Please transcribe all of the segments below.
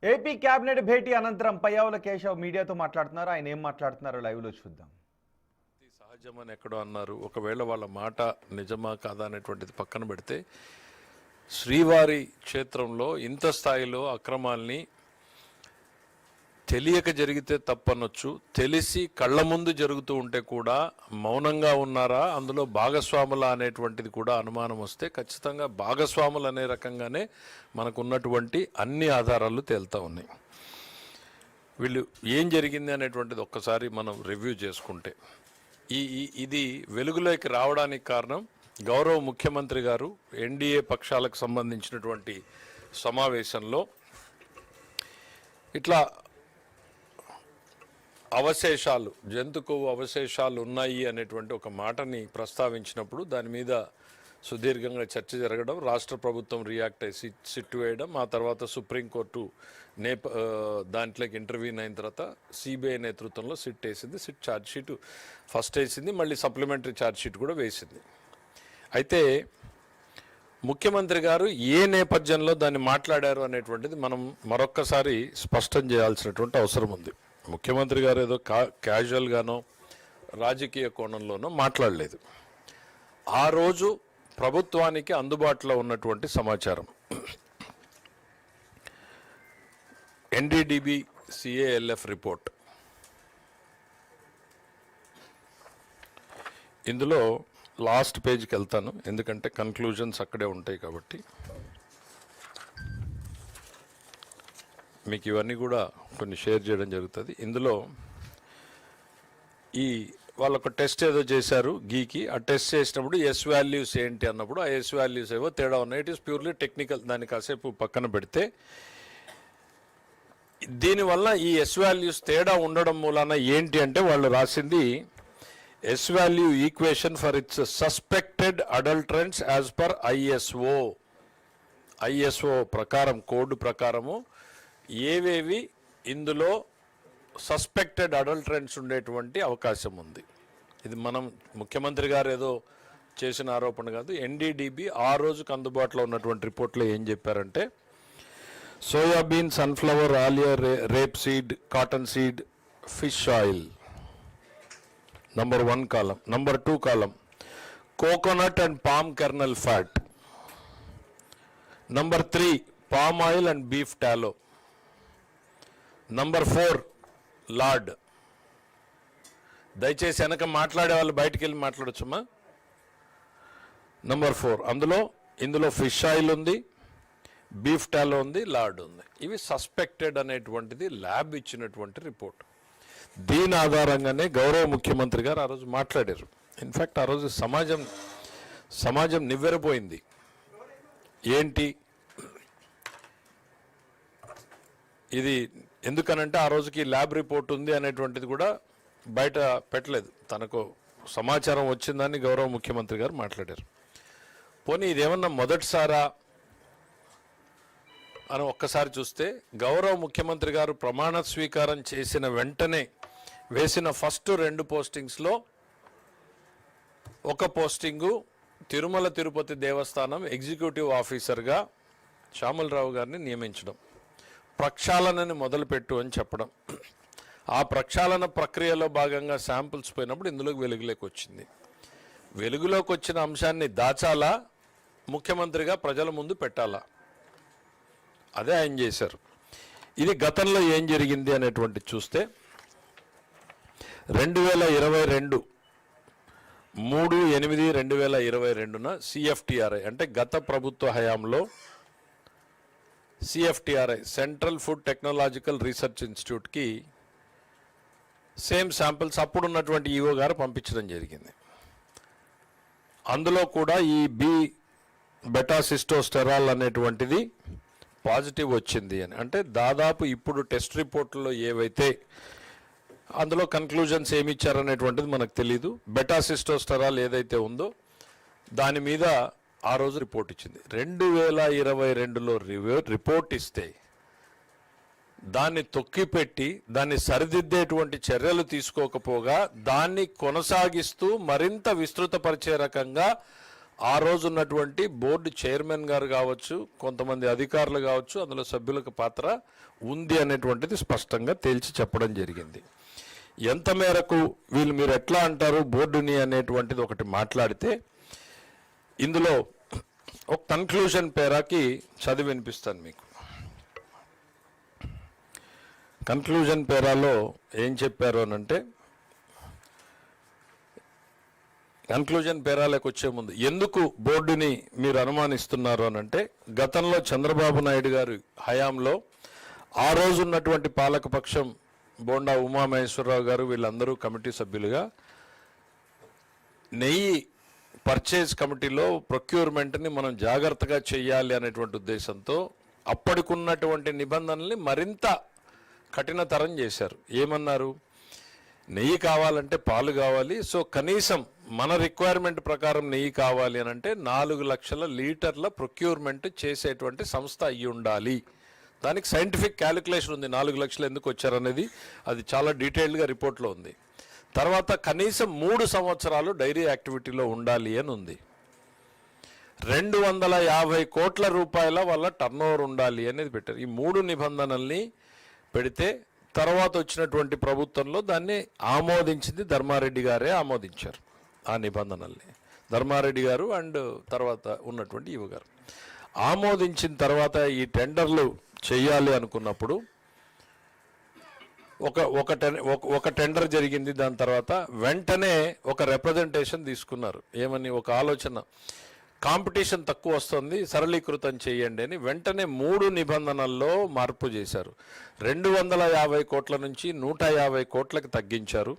AP cabinet భేటీ అనంతరం పయ్యావుల కేశవ్ మీడియాతో మాట్లాడుతున్నారు. ఆయన ఏం మాట్లాడుతున్నారో లైవ్లో చూద్దాం. సహజమని ఎక్కడో అన్నారు. ఒకవేళ వాళ్ళ మాట నిజమా కాదా అనేటువంటిది పక్కన పెడితే, శ్రీవారి క్షేత్రంలో ఇంత స్థాయిలో అక్రమాల్ని తెలియక జరిగితే తప్పనొచ్చు, తెలిసి కళ్ళ ముందు జరుగుతూ ఉంటే కూడా మౌనంగా ఉన్నారా, అందులో భాగస్వాముల అనేటువంటిది కూడా అనుమానం వస్తే ఖచ్చితంగా భాగస్వాములు అనే రకంగానే మనకున్నటువంటి అన్ని ఆధారాలు తేలుతూ ఉన్నాయి. వీళ్ళు ఏం జరిగింది అనేటువంటిది ఒక్కసారి మనం రివ్యూ చేసుకుంటే, ఇది వెలుగులోకి రావడానికి కారణం గౌరవ ముఖ్యమంత్రి గారు ఎన్డీఏ పక్షాలకు సంబంధించినటువంటి సమావేశంలో ఇట్లా అవశేషాలు, జంతు కొవ్వు అవశేషాలు ఉన్నాయి అనేటువంటి ఒక మాటని ప్రస్తావించినప్పుడు దాని మీద సుదీర్ఘంగా చర్చ జరగడం, రాష్ట్ర ప్రభుత్వం రియాక్ట్ అయ్యి సిట్ వేయడం, ఆ తర్వాత సుప్రీంకోర్టు దాంట్లోకి ఇంటర్వ్యూన్ అయిన తర్వాత సిబిఐ నేతృత్వంలో సిట్ వేసింది. సిట్ ఛార్జ్షీట్ ఫస్ట్ వేసింది, మళ్ళీ సప్లిమెంటరీ ఛార్జ్షీట్ కూడా వేసింది. అయితే ముఖ్యమంత్రి గారు ఏ నేపథ్యంలో దాన్ని మాట్లాడారు అనేటువంటిది మనం మరొక్కసారి స్పష్టం చేయాల్సినటువంటి అవసరం ఉంది. ముఖ్యమంత్రి గారు ఏదో క్యాజువల్గానో రాజకీయ కోణంలోనో మాట్లాడలేదు. ఆ రోజు ప్రభుత్వానికి అందుబాటులో ఉన్నటువంటి సమాచారం, ఎన్డీడీబీ సిఏఎల్ఎఫ్ రిపోర్ట్, ఇందులో లాస్ట్ పేజ్కి వెళ్తాను ఎందుకంటే కన్క్లూజన్స్ అక్కడే ఉంటాయి కాబట్టి. మీకు ఇవన్నీ కూడా కొన్ని షేర్ చేయడం జరుగుతుంది. ఇందులో వాళ్ళొక టెస్ట్ ఏదో చేశారు గీకి, ఆ టెస్ట్ చేసినప్పుడు ఎస్ వాల్యూస్ ఏంటి అన్నప్పుడు ఆ ఎస్ వాల్యూస్ ఏవో తేడా ఉన్నాయి. ఇట్ ఈస్ ప్యూర్లీ టెక్నికల్, దాన్ని కాసేపు పక్కన పెడితే దీనివల్ల ఈ ఎస్ వాల్యూస్ తేడా ఉండడం మూలాన ఏంటి అంటే వాళ్ళు రాసింది S value equation for its suspected adulterants as per ISO ప్రకారం, కోడ్ ప్రకారము ఏవేవి ఇందులో సస్పెక్టెడ్ అడల్టరెంట్స్ ఉండేటువంటి అవకాశం ఉంది. ఇది మనం ముఖ్యమంత్రి గారు ఏదో చేసిన ఆరోపణ కాదు. ఎన్డీడీబీ ఆ రోజుకు అందుబాటులో ఉన్నటువంటి రిపోర్ట్లో ఏం చెప్పారంటే, soybean, sunflower, Alia, rape seed, cotton seed, fish oil number 1 column. Number 2 column coconut and palm kernel fat. Number 3 palm oil and beef టాలో. Number 4 lord. దయచేసి వెనక మాట్లాడే వాళ్ళు బయటికి వెళ్ళి మాట్లాడొచ్చమ్మా. నంబర్ 4 ఇందులో ఫిష్ ఆయిల్ ఉంది, బీఫ్ టాలో ఉంది, లార్డ్ ఉంది. ఇవి సస్పెక్టెడ్ అనేటువంటిది ల్యాబ్ ఇచ్చినటువంటి రిపోర్ట్. దీని ఆధారంగానే గౌరవ ముఖ్యమంత్రి గారు ఆ రోజు మాట్లాడారు. ఇన్ఫ్యాక్ట్ ఆ రోజు సమాజం నివ్వెరపోయింది. ఏంటి ఇది, ఎందుకనంటే ఆ రోజుకి ల్యాబ్ రిపోర్ట్ ఉంది అనేటువంటిది కూడా బయట పెట్టలేదు. తనకు సమాచారం వచ్చిందని గౌరవ ముఖ్యమంత్రి గారు మాట్లాడారు. పోనీ ఇదేమన్నా మొదటిసారా అని ఒక్కసారి చూస్తే, గౌరవ ముఖ్యమంత్రి గారు ప్రమాణ స్వీకారం చేసిన వెంటనే వేసిన ఫస్ట్ 2 పోస్టింగ్స్లో ఒక పోస్టింగు తిరుమల తిరుపతి దేవస్థానం ఎగ్జిక్యూటివ్ ఆఫీసర్గా శ్యామలరావు గారిని నియమించడం, ప్రక్షాళనని మొదలుపెట్టు అని చెప్పడం. ఆ ప్రక్షాళన ప్రక్రియలో భాగంగా శాంపుల్స్ పోయినప్పుడు ఇందులోకి వెలుగులోకి వచ్చింది. వెలుగులోకి వచ్చిన అంశాన్ని దాచాలా, ముఖ్యమంత్రిగా ప్రజల ముందు పెట్టాలా, అదే ఆయన చేశారు. ఇది గతంలో ఏం జరిగింది అనేటువంటి చూస్తే 2022 3/8/2022న సిఎఫ్టిఆర్ఐ అంటే గత ప్రభుత్వ హయాంలో CFTRI central food technological research ఇన్స్టిట్యూట్కి సేమ్ శాంపిల్స్ అప్పుడున్నటువంటి ఈఓ గారు పంపించడం జరిగింది. అందులో కూడా ఈ బెటాసిస్టోస్టెరాల్ అనేటువంటిది పాజిటివ్ వచ్చింది అని. అంటే దాదాపు ఇప్పుడు టెస్ట్ రిపోర్ట్లో ఏవైతే అందులో కన్క్లూజన్స్ ఏమి ఇచ్చారనేటువంటిది మనకు తెలీదు. బెటాసిస్టోస్టెరాల్ ఏదైతే ఉందో దాని మీద ఆ రోజు రిపోర్ట్ ఇచ్చింది. 2022లో రిపోర్ట్ ఇస్తే దాన్ని తొక్కిపెట్టి దాన్ని సరిదిద్దేటువంటి చర్యలు తీసుకోకపోగా దాన్ని కొనసాగిస్తూ మరింత విస్తృతపరిచే రకంగా ఆ రోజు ఉన్నటువంటి బోర్డు చైర్మన్ గారు కావచ్చు, కొంతమంది అధికారులు కావచ్చు, అందులో సభ్యులకు పాత్ర ఉంది అనేటువంటిది స్పష్టంగా తేల్చి చెప్పడం జరిగింది. ఎంత మేరకు మీరు ఎట్లా అంటారు బోర్డుని అనేటువంటిది ఒకటి మాట్లాడితే, ఇందులో ఒక కన్క్లూజన్ పేరాకి చదివి వినిపిస్తాను మీకు. కన్క్లూజన్ పేరాలో ఏం చెప్పారు అనంటే, కన్క్లూజన్ పేరాలకు వచ్చే ముందు ఎందుకు బోర్డుని మీరు అనుమానిస్తున్నారు అనంటే, గతంలో చంద్రబాబు నాయుడు గారి హయాంలో ఆ రోజు ఉన్నటువంటి పాలకపక్షం బోండా ఉమామహేశ్వరరావు గారు వీళ్ళందరూ కమిటీ సభ్యులుగా నెయ్యి పర్చేజ్ కమిటీలో ప్రొక్యూర్మెంట్ని మనం జాగ్రత్తగా చేయాలి అనేటువంటి ఉద్దేశంతో అప్పటికున్నటువంటి నిబంధనల్ని మరింత కఠినతరం చేశారు. ఏమన్నారు, నెయ్యి కావాలంటే పాలు కావాలి, సో కనీసం మన రిక్వైర్మెంట్ ప్రకారం నెయ్యి కావాలి అని అంటే 4 లక్షల లీటర్ల ప్రొక్యూర్మెంట్ చేసేటువంటి సంస్థ అయ్యి ఉండాలి. దానికి సైంటిఫిక్ క్యాలిక్యులేషన్ ఉంది, 4 లక్షలు ఎందుకు వచ్చారనేది అది చాలా డీటెయిల్డ్గా రిపోర్ట్లో ఉంది. తర్వాత కనీసం 3 సంవత్సరాలు డైరీ యాక్టివిటీలో ఉండాలి అని ఉంది. 250 కోట్ల రూపాయల వల్ల టర్నోవర్ ఉండాలి అనేది పెట్టారు. ఈ 3 నిబంధనల్ని పెడితే తర్వాత వచ్చినటువంటి ప్రభుత్వంలో దాన్ని ఆమోదించింది ధర్మారెడ్డి గారే ఆమోదించారు. ఆ నిబంధనల్ని ధర్మారెడ్డి గారు అండ్ తర్వాత ఉన్నటువంటి ఈవో గారు ఆమోదించిన తర్వాత ఈ టెండర్లు చేయాలి అనుకున్నప్పుడు ఒక టెండర్ జరిగింది. దాని తర్వాత వెంటనే ఒక రిప్రజెంటేషన్ తీసుకున్నారు. ఏమని, ఒక ఆలోచన, కాంపిటీషన్ తక్కువ వస్తుంది, సరళీకృతం చేయండి అని వెంటనే 3 నిబంధనల్లో మార్పు చేశారు. 250 కోట్ల నుంచి 150 కోట్లకు తగ్గించారు.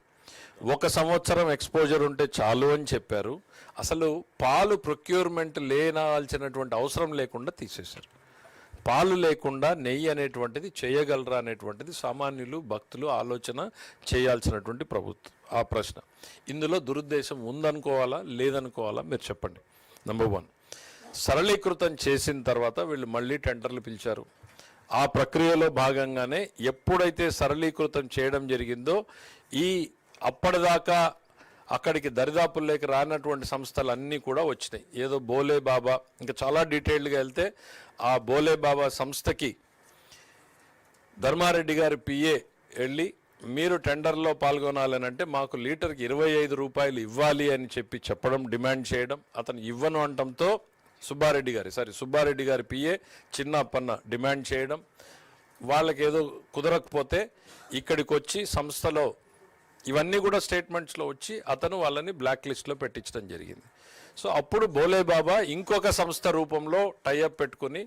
1 సంవత్సరం ఎక్స్పోజర్ ఉంటే చాలు అని చెప్పారు. అసలు పాలు ప్రొక్యూర్మెంట్ లేనాల్సినటువంటి అవసరం లేకుండా తీసేశారు. పాలు లేకుండా నెయ్యి అనేటువంటిది చేయగలరా అనేటువంటిది సామాన్యులు భక్తులు ఆలోచన చేయాల్సినటువంటి ప్రభుత్వం. ఆ ప్రశ్న, ఇందులో దురుద్దేశం ఉందనుకోవాలా లేదనుకోవాలా మీరు చెప్పండి. నెంబర్ 1, సరళీకృతం చేసిన తర్వాత వీళ్ళు మళ్ళీ టెండర్లు పిలిచారు. ఆ ప్రక్రియలో భాగంగానే ఎప్పుడైతే సరళీకృతం చేయడం జరిగిందో ఈ అప్పటిదాకా అక్కడికి దరిదాపుల్లోకి రానటువంటి సంస్థలు అన్నీ కూడా వచ్చినాయి. ఏదో బోలే బాబా, ఇంకా చాలా డీటెయిల్డ్గా వెళ్తే ఆ బోలే బాబా సంస్థకి ధర్మారెడ్డి గారి పిఏ వెళ్ళి మీరు టెండర్లో పాల్గొనాలని అంటే మాకు లీటర్కి 25 రూపాయలు ఇవ్వాలి అని చెప్పడం, డిమాండ్ చేయడం, అతను ఇవ్వను అనటంతో సుబ్బారెడ్డి గారి పిఏ చిన్నప్పన్న డిమాండ్ చేయడం, వాళ్ళకి ఏదో కుదరకపోతే ఇక్కడికి వచ్చి సంస్థలో ఇవన్నీ కూడా స్టేట్మెంట్స్లో వచ్చి అతను వాళ్ళని బ్లాక్ లిస్ట్లో పెట్టించడం జరిగింది. సో అప్పుడు బోలే బాబా ఇంకొక సంస్థ రూపంలో టైఅప్ పెట్టుకుని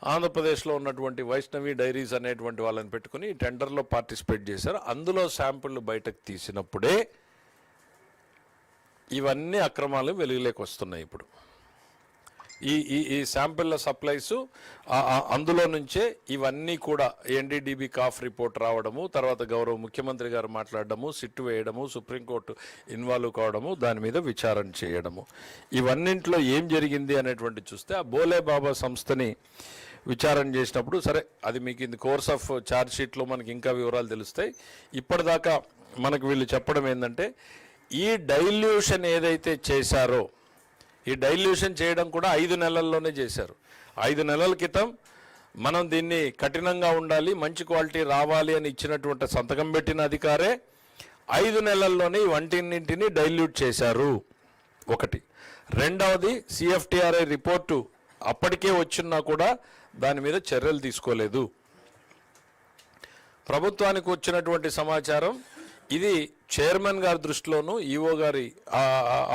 ఆంధ్రప్రదేశ్లో ఉన్నటువంటి వైష్ణవి డైరీస్ అనేటువంటి వాళ్ళని పెట్టుకుని ఈ టెండర్లో పార్టిసిపేట్ చేశారు. అందులో శాంపుళ్ళు బయటకు తీసినప్పుడే ఇవన్నీ అక్రమాలు వెలుగులోకి వస్తున్నాయి. ఇప్పుడు ఈ శాంపిళ్ళ సప్లైస్ అందులో నుంచే ఇవన్నీ కూడా ఎన్డీడీబీ కాఫ్ రిపోర్ట్ రావడము, తర్వాత గౌరవ ముఖ్యమంత్రి గారు మాట్లాడడము, సిట్టు వేయడము, సుప్రీంకోర్టు ఇన్వాల్వ్ కావడము, దాని మీద విచారణ చేయడము, ఇవన్నింటిలో ఏం జరిగింది అనేటువంటి చూస్తే ఆ బోలే బాబా సంస్థని విచారణ చేసినప్పుడు సరే అది మీకు in the course of charge షీట్లో మనకి ఇంకా వివరాలు తెలుస్తాయి. ఇప్పటిదాకా మనకు వీళ్ళు చెప్పడం ఏంటంటే ఈ డైల్యూషన్ ఏదైతే చేశారో ఈ డైల్యూషన్ చేయడం కూడా 5 నెలల్లోనే చేశారు. 5 నెలల క్రితం మనం దీన్ని కఠినంగా ఉండాలి, మంచి క్వాలిటీ రావాలి అని ఇచ్చినటువంటి సంతకం పెట్టిన అధికారే 5 నెలల్లోనే ఈ వంటిన్నింటినీ డైల్యూట్ చేశారు. ఒకటి. రెండవది, సిఎఫ్టిఆర్ఐ రిపోర్టు అప్పటికే వచ్చినా కూడా దాని మీద చర్యలు తీసుకోలేదు. ప్రభుత్వానికి వచ్చినటువంటి సమాచారం ఇది చైర్మన్ గారి దృష్టిలోనూ ఈఓ గారి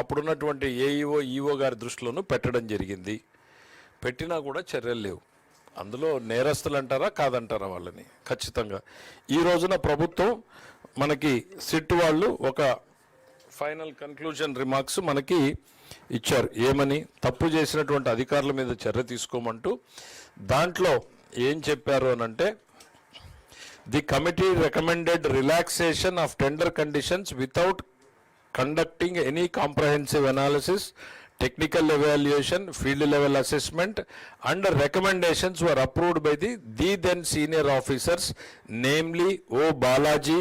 అప్పుడున్నటువంటి ఏఈఓ ఈఓ గారి దృష్టిలోనూ పెట్టడం జరిగింది. పెట్టినా కూడా చర్యలు లేవు. అందులో నేరస్తులు అంటారా కాదంటారా వాళ్ళని? ఖచ్చితంగా ఈ రోజున ప్రభుత్వం మనకి సిట్ వాళ్ళు ఒక ఫైనల్ కన్క్లూజన్ రిమార్క్స్ మనకి ఇచ్చారు. ఏమని? తప్పు చేసినటువంటి అధికారుల మీద చర్య తీసుకోమంటూ. దాంట్లో ఏం చెప్పారు అనంటే, the committee recommended relaxation of tender conditions without conducting any comprehensive analysis, technical evaluation, field level assessment and recommendations were approved by the then senior officers, namely O. Balaji,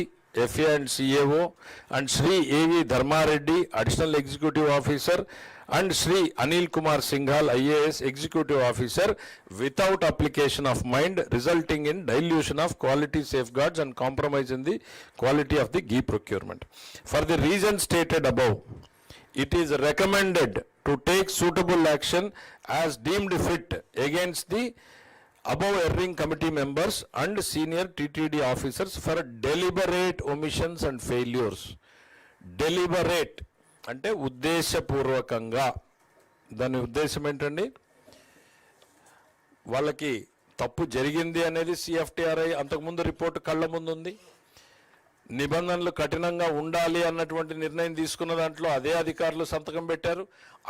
FA and CAO, and Sri A.V. Dharmareddy, additional executive officer, and Shri Anil Kumar Singhal, IAS Executive Officer, without application of mind, resulting in dilution of quality safeguards and compromise in the quality of the ghee procurement. For the reasons stated above, it is recommended to take suitable action as deemed fit against the above erring committee members and senior TTD officers for deliberate omissions and failures. Deliberate అంటే ఉద్దేశపూర్వకంగా, దాని ఉద్దేశం ఏంటండి? వాళ్ళకి తప్పు జరిగింది అనేది CFTRI అంతకుముందు రిపోర్టు కళ్ళ ముందు ఉంది. నిబంధనలు కఠినంగా ఉండాలి అన్నటువంటి నిర్ణయం తీసుకున్న దాంట్లో అదే అధికారులు సంతకం పెట్టారు.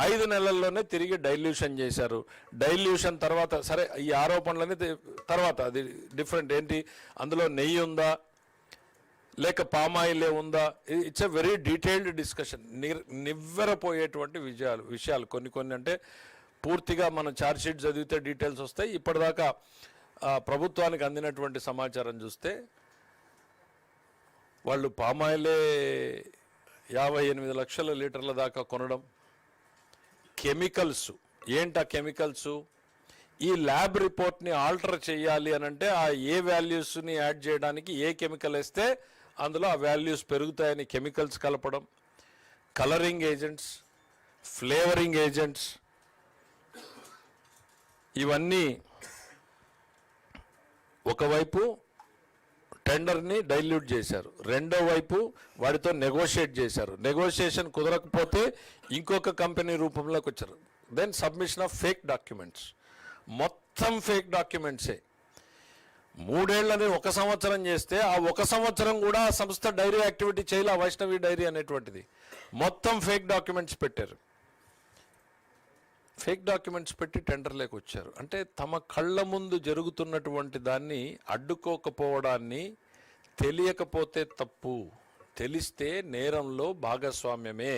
5 నెలల్లోనే తిరిగి డైల్యూషన్ చేశారు. డైల్యూషన్ తర్వాత సరే ఈ ఆరోపణలని తర్వాత అది డిఫరెంట్. ఏంటి అందులో నెయ్యి ఉందా లేక పామాయిలే ఉందా, it's a very detailed discussion. నివ్వెరపోయేటువంటి విషయాలు కొన్ని అంటే పూర్తిగా మనం ఛార్జ్ షీట్ చదివితే డీటెయిల్స్ వస్తాయి. ఇప్పటిదాకా ప్రభుత్వానికి అందినటువంటి సమాచారం చూస్తే వాళ్ళు పామాయిలే 58 లక్షల లీటర్ల దాకా కొనడం. కెమికల్స్ ఏంటా కెమికల్స్? ఈ ల్యాబ్ రిపోర్ట్ని ఆల్టర్ చేయాలి అని అంటే ఆ ఏ వాల్యూస్ని యాడ్ చేయడానికి ఏ కెమికల్ వేస్తే అందులో ఆ వాల్యూస్ పెరుగుతాయని కెమికల్స్ కలపడం, కలరింగ్ ఏజెంట్స్, ఫ్లేవరింగ్ ఏజెంట్స్, ఇవన్నీ ఒకవైపు టెండర్ని డైల్యూట్ చేశారు, రెండో వైపు వాడితో నెగోషియేట్ చేశారు. నెగోషియేషన్ కుదరకపోతే ఇంకొక కంపెనీ రూపంలోకి వచ్చారు. Then submission of fake documents, మొత్తం ఫేక్ డాక్యుమెంట్సే. 3 ఏళ్ళని 1 సంవత్సరం చేస్తే ఆ 1 సంవత్సరం కూడా ఆ సంస్థ డైరీ యాక్టివిటీ చేయాలి. వైష్ణవి డైరీ అనేటువంటిది మొత్తం ఫేక్ డాక్యుమెంట్స్ పెట్టారు. ఫేక్ డాక్యుమెంట్స్ పెట్టి టెండర్లోకి వచ్చారు. అంటే తమ కళ్ళ ముందు జరుగుతున్నటువంటి దాన్ని అడ్డుకోకపోవడాన్ని, తెలియకపోతే తప్పు, తెలిస్తే నేరంలో భాగస్వామ్యమే.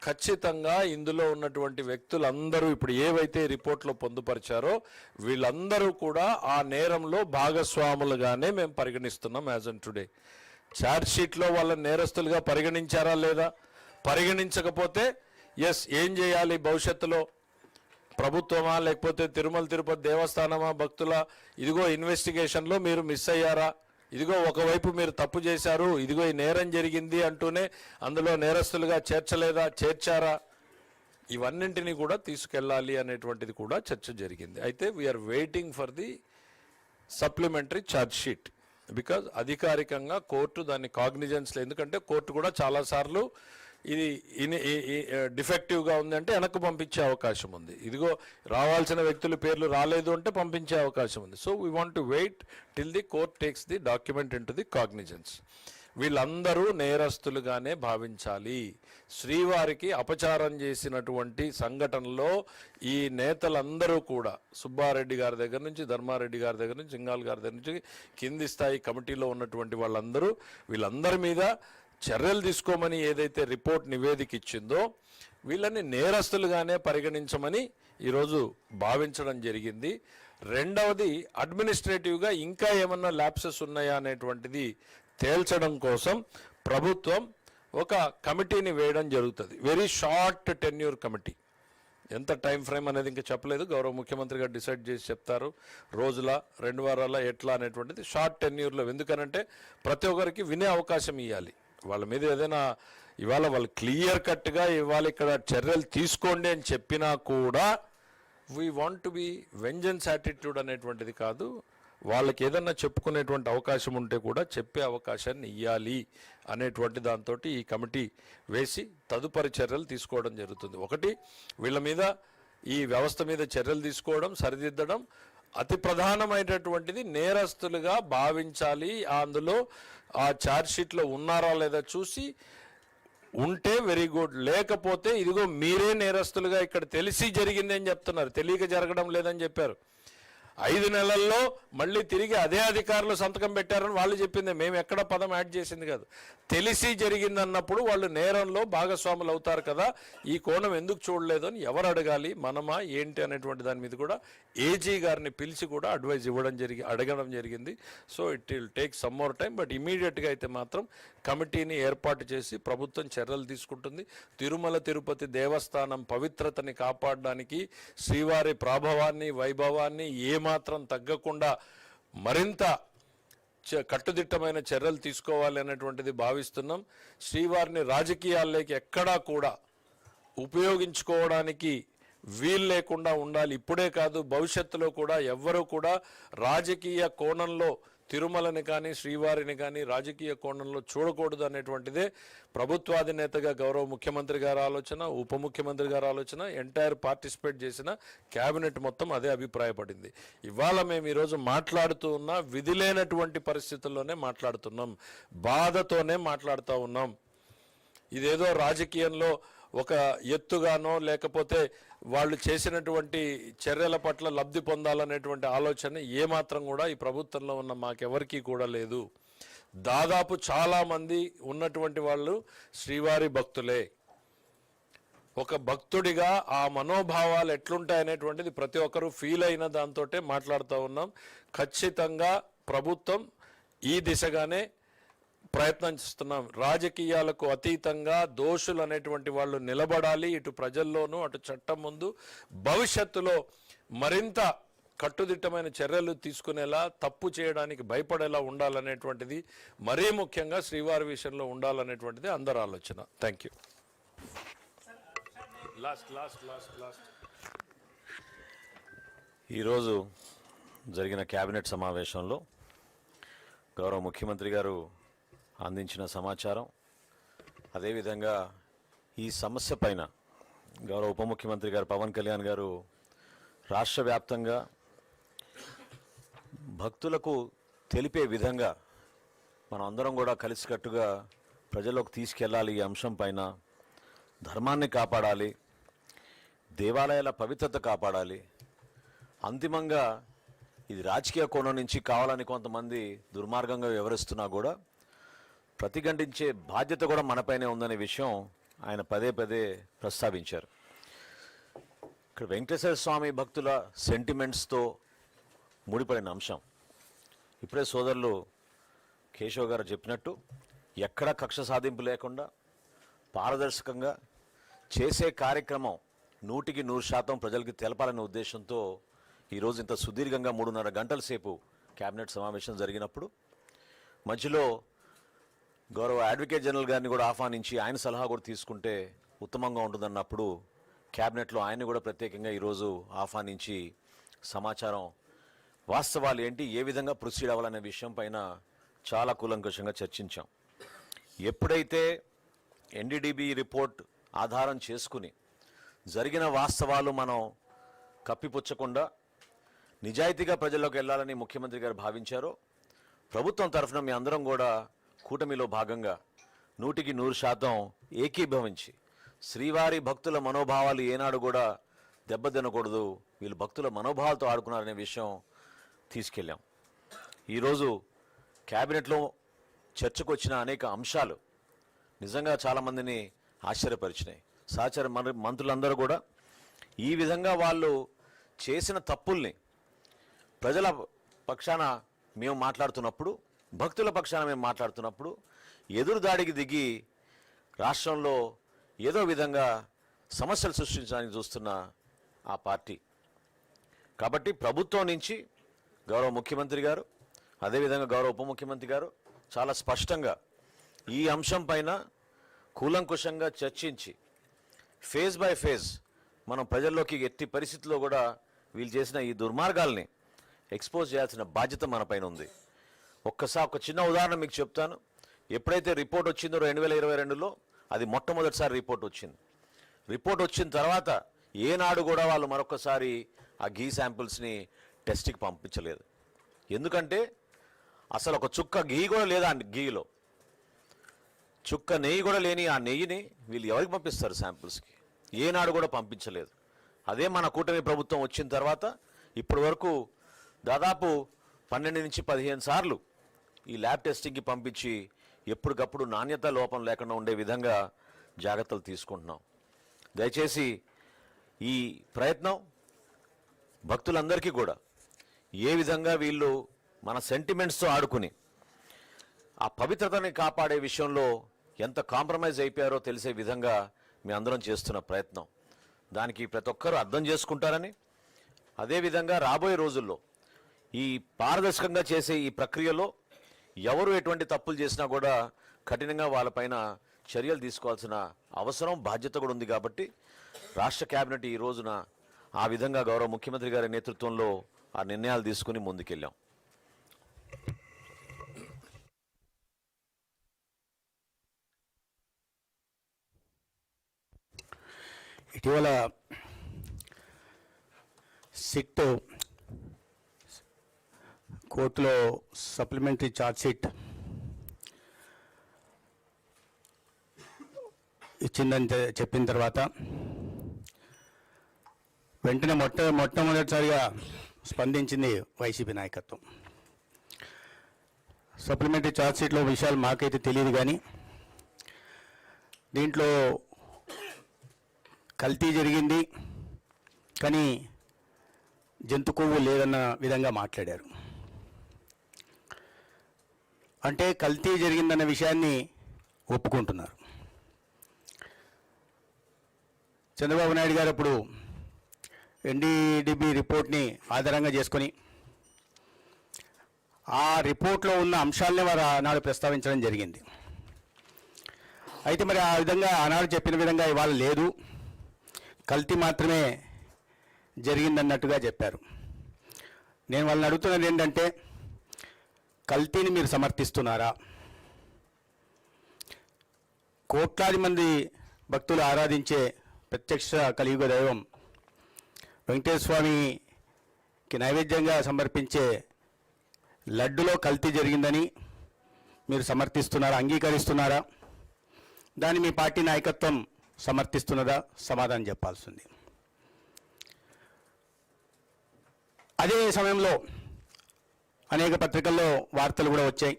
ఖచ్చితంగా ఇందులో ఉన్నటువంటి వ్యక్తులందరూ ఇప్పుడు ఏవైతే రిపోర్ట్లో పొందుపరిచారో వీళ్ళందరూ కూడా ఆ నేరంలో భాగస్వాములుగానే మేము పరిగణిస్తున్నాం యాజ్ ఆన్ టుడే. ఛార్జ్ షీట్లో వాళ్ళని నేరస్తులుగా పరిగణించారా లేదా? పరిగణించకపోతే ఎస్ ఏం చేయాలి భవిష్యత్తులో? ప్రభుత్వమా లేకపోతే తిరుమల తిరుపతి దేవస్థానమా భక్తుల ఇదిగో ఇన్వెస్టిగేషన్లో మీరు మిస్ అయ్యారా, ఇదిగో ఒకవైపు మీరు తప్పు చేశారు, ఇదిగో ఈ నేరం జరిగింది అంటూనే అందులో నేరస్తులుగా చేర్చలేదా, చేర్చారా? ఇవన్నింటినీ కూడా తీసుకెళ్ళాలి అనేటువంటిది కూడా చర్చ జరిగింది. అయితే we are waiting for the supplementary charge sheet because అధికారికంగా కోర్టు దాన్ని కాగ్నిజెన్స్లో, ఎందుకంటే కోర్టు కూడా చాలాసార్లు ఇది డిఫెక్టివ్గా ఉంది అంటే వెనక్కు పంపించే అవకాశం ఉంది. ఇదిగో రావాల్సిన వ్యక్తుల పేర్లు రాలేదు అంటే పంపించే అవకాశం ఉంది. So we want to wait till the court takes the document into the cognizance. వీళ్ళందరూ నేరస్తులుగానే భావించాలి. శ్రీవారికి అపచారం చేసినటువంటి సంఘటనలో ఈ నేతలందరూ కూడా సుబ్బారెడ్డి గారి దగ్గర నుంచి, ధర్మారెడ్డి గారి దగ్గర నుంచి, సింగాల్ గారి దగ్గర నుంచి కింది స్థాయి కమిటీలో ఉన్నటువంటి వాళ్ళందరూ వీళ్ళందరి మీద చర్యలు తీసుకోమని ఏదైతే రిపోర్ట్ నివేదిక ఇచ్చిందో వీళ్ళని నేరస్తులుగానే పరిగణించమని ఈరోజు భావించడం జరిగింది. రెండవది అడ్మినిస్ట్రేటివ్గా ఇంకా ఏమన్నా ల్యాప్సెస్ ఉన్నాయా అనేటువంటిది తేల్చడం కోసం ప్రభుత్వం ఒక కమిటీని వేయడం జరుగుతుంది. Very short tenure committee. ఎంత టైం ఫ్రేమ్ అనేది ఇంకా చెప్పలేదు, గౌరవ ముఖ్యమంత్రి గారు డిసైడ్ చేసి చెప్తారు. రోజుల 2 వారాల ఎట్లా అనేటువంటిది షార్ట్ టెన్యూర్లో. ఎందుకనంటే ప్రతి ఒక్కరికి వినే అవకాశం ఇవ్వాలి. వాళ్ళ మీద ఏదైనా ఇవాళ వాళ్ళు క్లియర్ కట్గా ఇవాళ ఇక్కడ చర్యలు తీసుకోండి అని చెప్పినా కూడా we want to be vengeance attitude అనేటువంటిది కాదు. వాళ్ళకి ఏదన్నా చెప్పుకునేటువంటి అవకాశం ఉంటే కూడా చెప్పే అవకాశాన్ని ఇవ్వాలి అనేటువంటి దాంతో ఈ కమిటీ వేసి తదుపరి చర్యలు తీసుకోవడం జరుగుతుంది. ఒకటి, వీళ్ళ మీద ఈ వ్యవస్థ మీద చర్యలు తీసుకోవడం, సరిదిద్దడం. అతి ప్రధానమైనటువంటిది నేరస్తులుగా భావించాలి. అందులో ఆ ఛార్జ్ షీట్లో ఉన్నారా లేదా చూసి ఉంటే వెరీ గుడ్, లేకపోతే ఇదిగో మీరే నేరస్తులుగా ఇక్కడ తెలిసి జరిగింది అని చెప్తున్నారు, తెలియక జరగడం లేదని చెప్పారు. 5 నెలల్లో మళ్ళీ తిరిగి అదే అధికారులు సంతకం పెట్టారని వాళ్ళు చెప్పింది, మేము ఎక్కడ పదం యాడ్ చేసింది కాదు. తెలిసి జరిగిందన్నప్పుడు వాళ్ళు నేరంలో భాగస్వాములు అవుతారు కదా, ఈ కోణం ఎందుకు చూడలేదు అని ఎవరు అడగాలి, మనమా ఏంటి అనేటువంటి దాని మీద కూడా ఏజీ గారిని పిలిచి కూడా అడ్వైజ్ అడగడం జరిగింది. So it will take some more time, but ఇమీడియట్గా అయితే మాత్రం కమిటీని ఏర్పాటు చేసి ప్రభుత్వం చర్యలు తీసుకుంటుంది. తిరుమల తిరుపతి దేవస్థానం పవిత్రతని కాపాడడానికి, శ్రీవారి ప్రాభవాన్ని వైభవాన్ని ఏమాత్రం తగ్గకుండా మరింత కట్టుదిట్టమైన చర్యలు తీసుకోవాలి అనేటువంటిది భావిస్తున్నాం. శ్రీవారిని రాజకీయాల్లోకి ఎక్కడా కూడా ఉపయోగించుకోవడానికి వీలు లేకుండా ఉండాలి. ఇప్పుడే కాదు, భవిష్యత్తులో కూడా ఎవ్వరూ కూడా రాజకీయ కోణంలో తిరుమలని కానీ శ్రీవారిని కానీ రాజకీయ కోణంలో చూడకూడదు అనేటువంటిదే ప్రభుత్వాధినేతగా గౌరవ ముఖ్యమంత్రి గారి ఆలోచన, ఉప ముఖ్యమంత్రి గారి ఆలోచన, ఎంటైర్ పార్టిసిపేట్ చేసిన క్యాబినెట్ మొత్తం అదే అభిప్రాయపడింది. ఇవాళ మేము ఈరోజు మాట్లాడుతూ ఉన్నా విధి లేనటువంటి పరిస్థితుల్లోనే మాట్లాడుతున్నాం, బాధతోనే మాట్లాడుతూ ఉన్నాం. ఇదేదో రాజకీయంలో ఒక ఎత్తుగానో లేకపోతే వాళ్ళు చేసినటువంటి చర్యల పట్ల లబ్ధి పొందాలనేటువంటి ఆలోచన ఏమాత్రం కూడా ఈ ప్రభుత్వంలో ఉన్న మాకెవరికీ కూడా లేదు. దాదాపు చాలామంది ఉన్నటువంటి వాళ్ళు శ్రీవారి భక్తులే. ఒక భక్తుడిగా ఆ మనోభావాలు ఎట్లుంటాయనేటువంటిది ప్రతి ఒక్కరూ ఫీల్ అయిన దాంతోటే మాట్లాడుతూ ఉన్నాం. ఖచ్చితంగా ప్రభుత్వం ఈ దిశగానే ప్రయత్నం చేస్తున్నాం. రాజకీయాలకు అతీతంగా దోషులు అనేటువంటి వాళ్ళు నిలబడాలి, ఇటు ప్రజల్లోనూ అటు చట్టం ముందు. భవిష్యత్తులో మరింత కట్టుదిట్టమైన చర్యలు తీసుకునేలా, తప్పు చేయడానికి భయపడేలా ఉండాలనేటువంటిది, మరీ ముఖ్యంగా శ్రీవారి విషయంలో ఉండాలనేటువంటిది అందరి ఆలోచన. Thank you. ఈరోజు జరిగిన కేబినెట్ సమావేశంలో గౌరవ ముఖ్యమంత్రి గారు అందించిన సమాచారం, అదేవిధంగా ఈ సమస్య పైన గౌరవ ఉప ముఖ్యమంత్రి గారు పవన్ కళ్యాణ్ గారు రాష్ట్ర వ్యాప్తంగా భక్తులకు తెలిపే విధంగా మనం అందరం కూడా కలిసికట్టుగా ప్రజల్లోకి తీసుకెళ్ళాలి. ఈ అంశం పైన ధర్మాన్ని కాపాడాలి, దేవాలయాల పవిత్రత కాపాడాలి. అంతిమంగా ఇది రాజకీయ కోణం నుంచి కావాలని కొంతమంది దుర్మార్గంగా వ్యవహరిస్తున్నా కూడా ప్రతిఘటించే బాధ్యత కూడా మనపైనే ఉందనే విషయం ఆయన పదే పదే ప్రస్తావించారు. ఇక్కడ వెంకటేశ్వర స్వామి భక్తుల సెంటిమెంట్స్తో ముడిపడిన అంశం. ఇప్పుడే సోదరులు కేశవ్ గారు చెప్పినట్టు ఎక్కడ కక్ష సాధింపు లేకుండా పారదర్శకంగా చేసే కార్యక్రమం 100% ప్రజలకి తెలపాలనే ఉద్దేశంతో ఈరోజు ఇంత సుదీర్ఘంగా 3.5 గంటల సేపు కేబినెట్ సమావేశం జరిగినప్పుడు మధ్యలో గౌరవ అడ్వకేట్ జనరల్ గారిని కూడా ఆహ్వానించి ఆయన సలహా కూడా తీసుకుంటే ఉత్తమంగా ఉంటుందన్నప్పుడు క్యాబినెట్లో ఆయన్ని కూడా ప్రత్యేకంగా ఈరోజు ఆహ్వానించి సమాచారం, వాస్తవాలు ఏంటి, ఏ విధంగా ప్రొసీడ్ అవ్వాలనే విషయం పైన చాలా కూలంకషంగా చర్చించాం. ఎప్పుడైతే ఎన్డీడీబీ రిపోర్ట్ ఆధారం చేసుకుని జరిగిన వాస్తవాలు మనం కప్పిపుచ్చకుండా నిజాయితీగా ప్రజల్లోకి వెళ్ళాలని ముఖ్యమంత్రి గారు భావించారో, ప్రభుత్వం తరఫున మీ అందరం కూడా కూటమిలో భాగంగా 100% ఏకీభవించి శ్రీవారి భక్తుల మనోభావాలు ఏనాడు కూడా దెబ్బతినకూడదు, వీళ్ళు భక్తుల మనోభావాలతో ఆడుకున్నారనే విషయం తీసుకెళ్ళాం. ఈరోజు క్యాబినెట్లో చర్చకు వచ్చిన అనేక అంశాలు నిజంగా చాలామందిని ఆశ్చర్యపరిచినాయి. సహచర మంత్రులందరూ కూడా ఈ విధంగా వాళ్ళు చేసిన తప్పుల్ని ప్రజల పక్షాన మేము మాట్లాడుతున్నప్పుడు, భక్తుల పక్షాన మేము మాట్లాడుతున్నప్పుడు ఎదురుదాడికి దిగి రాష్ట్రంలో ఏదో విధంగా సమస్యలు సృష్టించడానికి చూస్తున్న ఆ పార్టీ. కాబట్టి ప్రభుత్వం నుంచి గౌరవ ముఖ్యమంత్రి గారు, అదేవిధంగా గౌరవ ఉప ముఖ్యమంత్రి గారు చాలా స్పష్టంగా ఈ అంశం పైన కూలంకుషంగా చర్చించి ఫేజ్ బై ఫేజ్ మనం ప్రజల్లోకి ఎట్టి పరిస్థితుల్లో కూడా వీళ్ళు చేసిన ఈ దుర్మార్గాల్ని ఎక్స్పోజ్ చేయాల్సిన బాధ్యత మన పైన ఉంది. ఒక చిన్న ఉదాహరణ మీకు చెప్తాను. ఎప్పుడైతే రిపోర్ట్ వచ్చిందో 2022లో అది మొట్టమొదటిసారి రిపోర్ట్ వచ్చింది. రిపోర్ట్ వచ్చిన తర్వాత ఏనాడు కూడా వాళ్ళు మరొకసారి ఆ ఘీ శాంపిల్స్ని టెస్ట్కి పంపించలేదు. ఎందుకంటే అసలు ఒక చుక్క ఘీ కూడా లేదా ఘీలో, చుక్క నెయ్యి కూడా లేని ఆ నెయ్యిని వీళ్ళు ఎవరికి పంపిస్తారు శాంపిల్స్కి? ఏనాడు కూడా పంపించలేదు. అదే మన కూటమి ప్రభుత్వం వచ్చిన తర్వాత ఇప్పటి వరకు దాదాపు 12 నుంచి 15 సార్లు ఈ ల్యాబ్ టెస్టింగ్కి పంపించి ఎప్పటికప్పుడు నాణ్యత లోపం లేకుండా ఉండే విధంగా జాగ్రత్తలు తీసుకుంటున్నాం. దయచేసి ఈ ప్రయత్నం భక్తులందరికీ కూడా ఏ విధంగా వీళ్ళు మన సెంటిమెంట్స్తో ఆడుకుని ఆ పవిత్రతని కాపాడే విషయంలో ఎంత కాంప్రమైజ్ అయిపోయారో తెలిసే విధంగా మీ అందరం చేస్తున్న ప్రయత్నం, దానికి ప్రతి ఒక్కరూ అర్థం చేసుకుంటారని, అదేవిధంగా రాబోయే రోజుల్లో ఈ పారదర్శకంగా చేసే ఈ ప్రక్రియలో ఎవరు ఎటువంటి తప్పులు చేసినా కూడా కఠినంగా వాళ్ళపైన చర్యలు తీసుకోవాల్సిన అవసరం, బాధ్యత కూడా ఉంది. కాబట్టి రాష్ట్ర కేబినెట్ ఈ రోజున ఆ విధంగా గౌరవ ముఖ్యమంత్రి గారి నేతృత్వంలో ఆ నిర్ణయాలు తీసుకుని ముందుకెళ్ళాం. ఇటీవల సిట్ కోర్టులో సప్లిమెంటరీ ఛార్జ్షీట్ ఇచ్చిందని చెప్పిన తర్వాత వెంటనే మొట్టమొదటిసారిగా స్పందించింది వైసీపీ నాయకత్వం. సప్లిమెంటరీ ఛార్జ్షీట్లో విషయాలు మాకైతే తెలియదు, కానీ దీంట్లో కల్తీ జరిగింది కానీ జంతు కొవ్వు లేదన్న విధంగా మాట్లాడారు. అంటే కల్తీ జరిగిందన్న విషయాన్ని ఒప్పుకుంటున్నారు. చంద్రబాబు నాయుడు గారు అప్పుడు ఎన్డీడీబీ రిపోర్ట్ని ఆధారంగా చేసుకొని ఆ రిపోర్ట్లో ఉన్న అంశాలనే వారు ఆనాడు ప్రస్తావించడం జరిగింది. అయితే మరి ఆ విధంగా ఆనాడు చెప్పిన విధంగా ఇవాళ లేదు, కల్తీ మాత్రమే జరిగిందన్నట్టుగా చెప్పారు. నేను వాళ్ళని అడుగుతున్నది ఏంటంటే, కల్తీని మీరు సమర్థిస్తున్నారా? కోట్లాది మంది భక్తులు ఆరాధించే ప్రత్యక్ష కలియుగ దైవం వెంకటేశ్వర స్వామికి నైవేద్యంగా సమర్పించే లడ్డులో కల్తీ జరిగిందని మీరు సమర్థిస్తున్నారా, అంగీకరిస్తున్నారా? దాన్ని మీ పార్టీ నాయకత్వం సమర్థిస్తున్నదా? సమాధానం చెప్పాల్సింది. అదే సమయంలో అనేక పత్రికల్లో వార్తలు కూడా వచ్చాయి.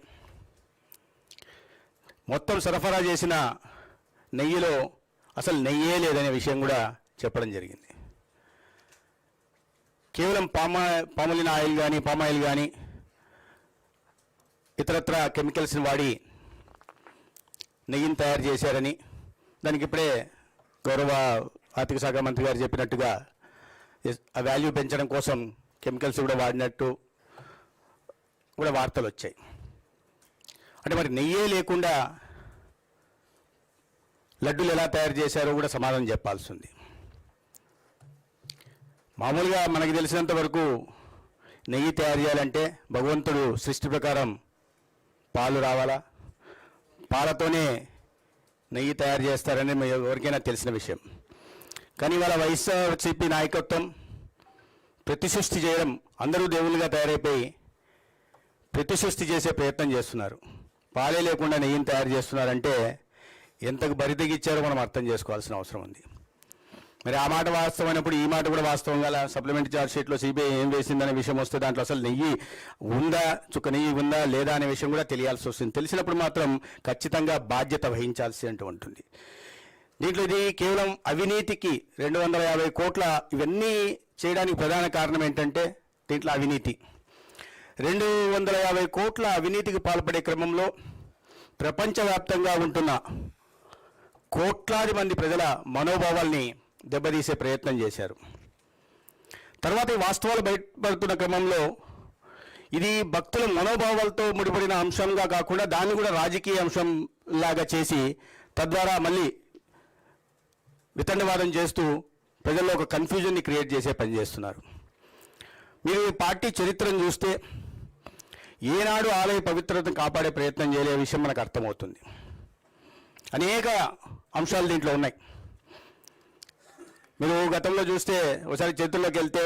మొత్తం సరఫరా చేసిన నెయ్యిలో అసలు నెయ్యే లేదనే విషయం కూడా చెప్పడం జరిగింది. కేవలం పామలిన్ ఆయిల్ కానీ పామాయిల్ కానీ ఇతరత్ర కెమికల్స్ని వాడి నెయ్యిని తయారు చేశారని, దానికి ఇప్పుడే గౌరవ ఆర్థిక శాఖ మంత్రి గారు చెప్పినట్టుగా ఆ వాల్యూ పెంచడం కోసం కెమికల్స్ కూడా వాడినట్టు కూడా వార్తలు వచ్చాయి. అంటే మరి నెయ్యే లేకుండా లడ్డూలు ఎలా తయారు చేశారో కూడా సమాధానం చెప్పాల్సి ఉంది. మామూలుగా మనకి తెలిసినంత వరకు నెయ్యి తయారు చేయాలంటే భగవంతుడు సృష్టి ప్రకారం పాలు రావాలా, పాలతోనే నెయ్యి తయారు చేస్తారని ఎవరికైనా తెలిసిన విషయం. కానీ వాళ్ళ వైఎస్ఆర్సీపీ నాయకత్వం ప్రతిసృష్టి చేయడం, అందరూ దేవుళ్ళుగా తయారైపోయి ప్రతిసృష్టి చేసే ప్రయత్నం చేస్తున్నారు. పాలే లేకుండా నెయ్యిని తయారు చేస్తున్నారంటే ఎంతకు బరితెగిచ్చారో మనం అర్థం చేసుకోవాల్సిన అవసరం ఉంది. మరి ఆ మాట వాస్తవమైనప్పుడు ఈ మాట కూడా వాస్తవం గల సప్లిమెంటరీ ఛార్జ్ షీట్లో సిబిఐ ఏం వేసిందనే విషయం వస్తే దాంట్లో అసలు నెయ్యి ఉందా, చుక్క నెయ్యి ఉందా లేదా అనే విషయం కూడా తెలియాల్సి వస్తుంది. తెలిసినప్పుడు మాత్రం ఖచ్చితంగా బాధ్యత వహించాల్సి అంటూ ఉంటుంది. దీంట్లో ఇది కేవలం అవినీతికి 250 కోట్ల ఇవన్నీ చేయడానికి ప్రధాన కారణం ఏంటంటే దీంట్లో అవినీతి. 250 కోట్ల అవినీతికి పాల్పడే క్రమంలో ప్రపంచవ్యాప్తంగా ఉంటున్న కోట్లాది మంది ప్రజల మనోభావాల్ని దెబ్బతీసే ప్రయత్నం చేశారు. తర్వాత ఈ వాస్తవాలు బయటపడుతున్న క్రమంలో ఇది భక్తుల మనోభావాలతో ముడిపడిన అంశంగా కాకుండా దాన్ని కూడా రాజకీయ అంశం లాగా చేసి తద్వారా మళ్ళీ వితండవాదం చేస్తూ ప్రజల్లో ఒక కన్ఫ్యూజన్ని క్రియేట్ చేసే పని చేస్తున్నారు. మీరు ఈ పార్టీ చరిత్రను చూస్తే ఏనాడు ఆలయ పవిత్రతను కాపాడే ప్రయత్నం చేయలే విషయం మనకు అర్థమవుతుంది. అనేక అంశాలు దీంట్లో ఉన్నాయి. మీరు గతంలో చూస్తే ఒకసారి చరిత్రలోకి వెళ్తే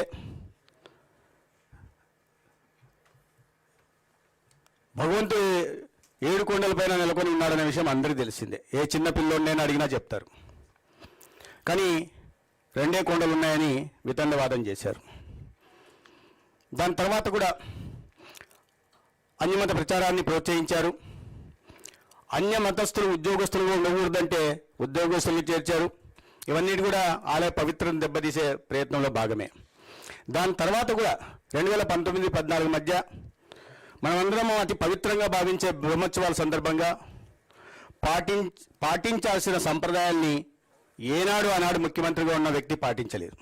భగవంతుడు 7 కొండలపైన నెలకొని ఉన్నాడనే విషయం అందరికీ తెలిసిందే. ఏ చిన్న పిల్లోడినైనా అడిగినా చెప్తారు. కానీ 2 కొండలు ఉన్నాయని వితండవాదం చేశారు. దాని తర్వాత కూడా అన్యమత ప్రచారాన్ని ప్రోత్సహించారు. అన్య మతస్థులు ఉద్యోగస్తులు ఉండకూడదంటే ఉద్యోగస్తుల్ని చేర్చారు. ఇవన్నీ కూడా ఆలయ పవిత్రను దెబ్బతీసే ప్రయత్నంలో భాగమే. దాని తర్వాత కూడా 2019-14 మధ్య మనమందరం అతి పవిత్రంగా భావించే బ్రహ్మోత్సవాల సందర్భంగా పాటించాల్సిన సంప్రదాయాల్ని ఆనాడు ముఖ్యమంత్రిగా ఉన్న వ్యక్తి పాటించలేదు.